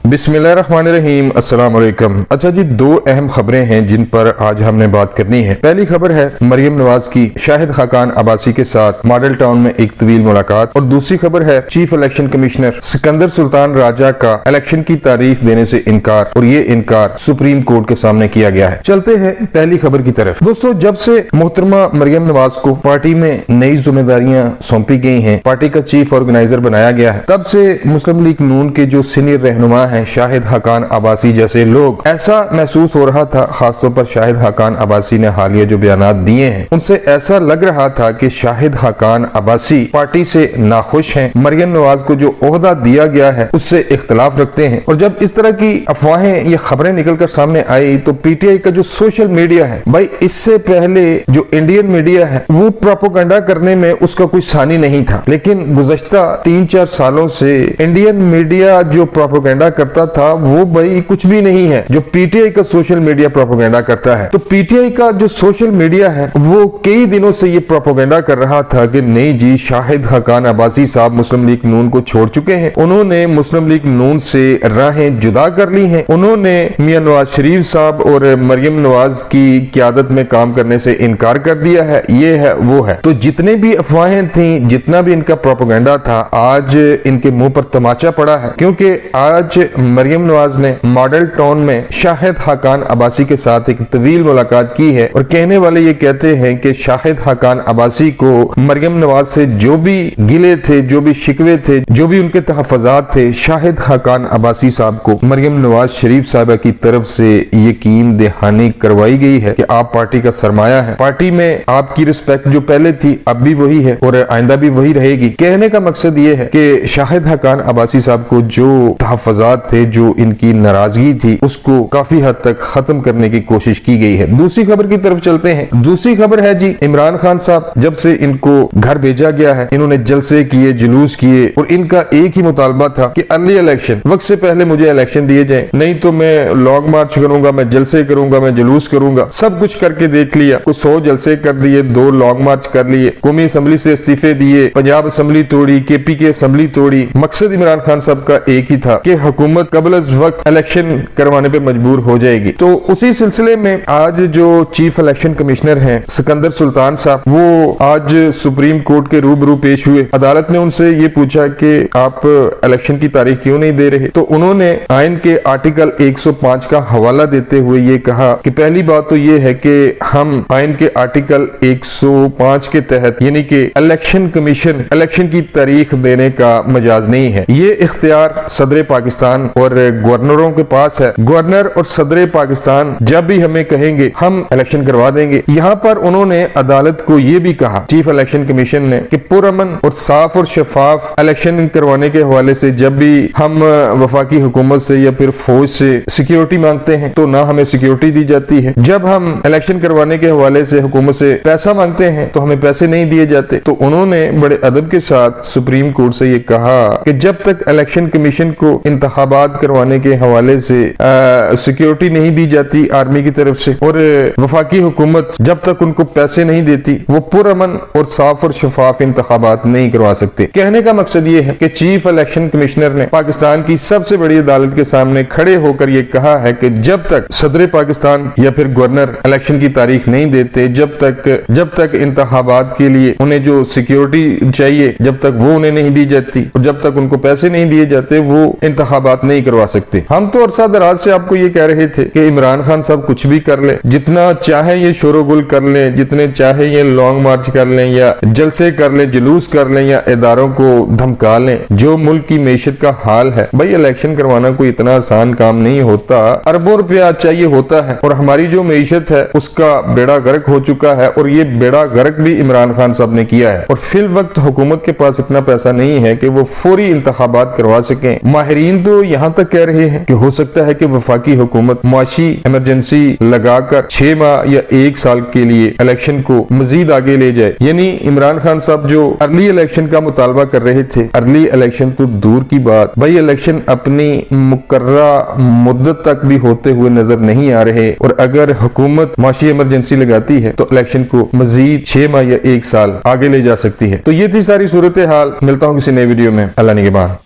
बिस्मिल्लाहिर्रहमानिर्रहीम, अस्सलाम वालेकुम। अच्छा जी, दो अहम खबरें हैं जिन पर आज हमने बात करनी है। पहली खबर है मरियम नवाज की शाहिद खाकान अब्बासी के साथ मॉडल टाउन में एक तवील मुलाकात, और दूसरी खबर है chief election commissioner Sikandar Sultan Raja का इलेक्शन की तारीख देने से इनकार, और ये इनकार सुप्रीम कोर्ट के सामने किया गया है। चलते हैं पहली खबर की तरफ। दोस्तों, जब से मोहतरमा मरियम नवाज को पार्टी में नई जिम्मेदारियां सौंपी गई हैं, पार्टी का चीफ ऑर्गेनाइजर बनाया गया है, तब से मुस्लिम लीग नून के जो सीनियर रहनुमा हैं शाहिद खाकान अब्बासी जैसे लोग, ऐसा महसूस हो रहा था, खासतौर पर शाहिद खाकान अब्बासी ने हालिया जो बयानात दिए हैं उनसे ऐसा लग रहा था कि शाहिद खाकान अब्बासी पार्टी से नाखुश हैं, मरियम नवाज को जो ओहदा दिया गया है उससे इख्तलाफ रखते हैं। और जब इस तरह की अफवाहें, ये खबरें निकलकर सामने आई तो पीटीआई का जो सोशल मीडिया है, भाई इससे पहले जो इंडियन मीडिया है वो प्रोपेगेंडा करने में उसका कोई सानी नहीं था, लेकिन गुज़श्ता 3-4 सालों से इंडियन मीडिया जो प्रोपेगेंडा करता था वो भाई कुछ भी नहीं है जो पीटीआई का सोशल मीडिया प्रोपेगेंडा करता है। तो पीटीआई का जो सोशल मीडिया है वो कई दिनों से ये प्रोपेगेंडा कर रहा था कि नहीं जी, शाहिद खाकान अब्बासी साहब मुस्लिम लीग नून को छोड़ चुके हैं, उन्होंने मुस्लिम लीग नून से राहें जुदा कर ली हैं, उन्होंने मियां नवाज शरीफ साहब और मरियम नवाज की क़यादत में काम करने से इनकार कर दिया है, ये है वो है। तो जितने भी अफवाहें थी, जितना भी इनका प्रोपेगेंडा था, आज इनके मुंह पर तमाचा पड़ा है, क्योंकि आज मरियम नवाज ने मॉडल टाउन में शाहिद खाकान अब्बासी के साथ एक तवील मुलाकात की है। और कहने वाले ये कहते हैं कि शाहिद खाकान अब्बासी को मरियम नवाज से जो भी गिले थे, जो भी शिकवे थे, जो भी उनके तहफ़्फ़ुज़ात थे, शाहिद खाकान अब्बासी साहब को मरियम नवाज शरीफ साहबा की तरफ से यकीन दहानी करवाई गई है कि आप पार्टी का सरमाया है, पार्टी में आपकी रिस्पेक्ट जो पहले थी अब भी वही है और आइंदा भी वही रहेगी। कहने का मकसद ये है कि शाहिद खाकान अब्बासी साहब को जो तहफ़्फ़ुज़ात थे, जो इनकी नाराजगी थी, उसको काफी हद तक खत्म करने की कोशिश की गई है। दूसरी खबर की तरफ चलते हैं। दूसरी खबर है जी, इमरान खान साहब जब से इनको घर भेजा गया है, इन्होंने जलसे किए, जुलूस किए, और इनका एक ही मुतालबा था कि अर्ली इलेक्शन, वक्त से पहले मुझे इलेक्शन दिए जाए, नहीं तो मैं लॉन्ग मार्च करूंगा, मैं जलसे करूंगा, मैं जुलूस करूंगा। सब कुछ करके देख लिया, कुछ 100 जलसे कर दिए, 2 लॉन्ग मार्च कर लिए, कौमी असम्बली से इस्तीफे दिए, पंजाब असम्बली तोड़ी, केपी के असम्बली तोड़ी। मकसद इमरान खान साहब का एक ही था कि हुकूमत कबल वक्त इलेक्शन करवाने पे मजबूर हो जाएगी। तो उसी सिलसिले में आज जो चीफ इलेक्शन कमिश्नर हैं सिकंदर सुल्तान साहब, वो आज सुप्रीम कोर्ट के रूबरू पेश हुए। अदालत ने उनसे ये पूछा कि आप इलेक्शन की तारीख क्यों नहीं दे रहे, तो उन्होंने आइन के आर्टिकल 105 का हवाला देते हुए ये कहा कि पहली बात तो ये है कि हम आइन के आर्टिकल 105 के तहत, यानी कि इलेक्शन कमीशन इलेक्शन की तारीख देने का मजाज नहीं है, ये इख्तियार सदर पाकिस्तान और गवर्नरों के पास है। गवर्नर और सदर पाकिस्तान जब भी हमें कहेंगे हम इलेक्शन करवा देंगे। यहाँ पर उन्होंने अदालत को ये भी कहा, चीफ इलेक्शन कमीशन ने, कि पुरअमन और साफ और शफाफ इलेक्शन करवाने के हवाले से जब भी हम वफाकी हुकूमत से या फिर फौज से सिक्योरिटी मांगते हैं तो ना हमें सिक्योरिटी दी जाती है, जब हम इलेक्शन करवाने के हवाले से हुकूमत से पैसा मांगते हैं तो हमें पैसे नहीं दिए जाते। तो उन्होंने बड़े अदब के साथ सुप्रीम कोर्ट से ये कहा कि जब तक इलेक्शन कमीशन को इंतखाबात करवाने के हवाले से सिक्योरिटी नहीं दी जाती आर्मी की तरफ से, और वफाकी हुकूमत जब तक उनको पैसे नहीं देती, वो पुरअमन और साफ और शफाफ इंतखाबात नहीं करवा सकते। कहने का मकसद ये है कि चीफ इलेक्शन कमिश्नर ने पाकिस्तान की सबसे बड़ी अदालत के सामने खड़े होकर ये कहा है कि जब तक सदर पाकिस्तान या फिर गवर्नर इलेक्शन की तारीख नहीं देते, जब तक इंतखाबात के लिए उन्हें जो सिक्योरिटी चाहिए, जब तक वो उन्हें नहीं दी जाती और जब तक उनको पैसे नहीं दिए जाते, वो इंतखाबात नहीं करवा सकते। हम तो अरसा दराज से आपको ये कह रहे थे कि इमरान खान साहब कुछ भी कर ले, जितना चाहे ये शोरगुल कर ले, जितने चाहे ये लॉन्ग मार्च कर लें या जलसे कर लें, जुलूस कर लें या इदारों को धमका लें, जो मुल्क की मैशत का हाल है, भाई इलेक्शन करवाना कोई इतना आसान काम नहीं होता, अरबों रुपया चाहिए होता है, और हमारी जो मैशत है उसका बेड़ा गर्क हो चुका है, और ये बेड़ा गर्क भी इमरान खान साहब ने किया है। और फिल वक्त हुकूमत के पास इतना पैसा नहीं है कि वो फौरी इंतखाबात करवा सकें। माहिरीन तो यहाँ तक कह रहे हैं कि हो सकता है कि वफाकी हुकूमत मुआशी इमरजेंसी लगाकर 6 माह या 1 साल के लिए इलेक्शन को मजीद आगे ले जाए। यानी इमरान खान साहब जो अर्ली इलेक्शन का मुतालबा कर रहे थे, अर्ली इलेक्शन तो दूर की बात, भाई इलेक्शन अपनी मुकर्रा मुद्दत तक भी होते हुए नजर नहीं आ रहे, और अगर हुकूमत मुआशी इमरजेंसी लगाती है तो इलेक्शन को मजीद 6 माह या 1 साल आगे ले जा सकती है। तो ये थी सारी सूरत हाल। मिलता हूँ किसी नए वीडियो में। अल्लाह निगहबान।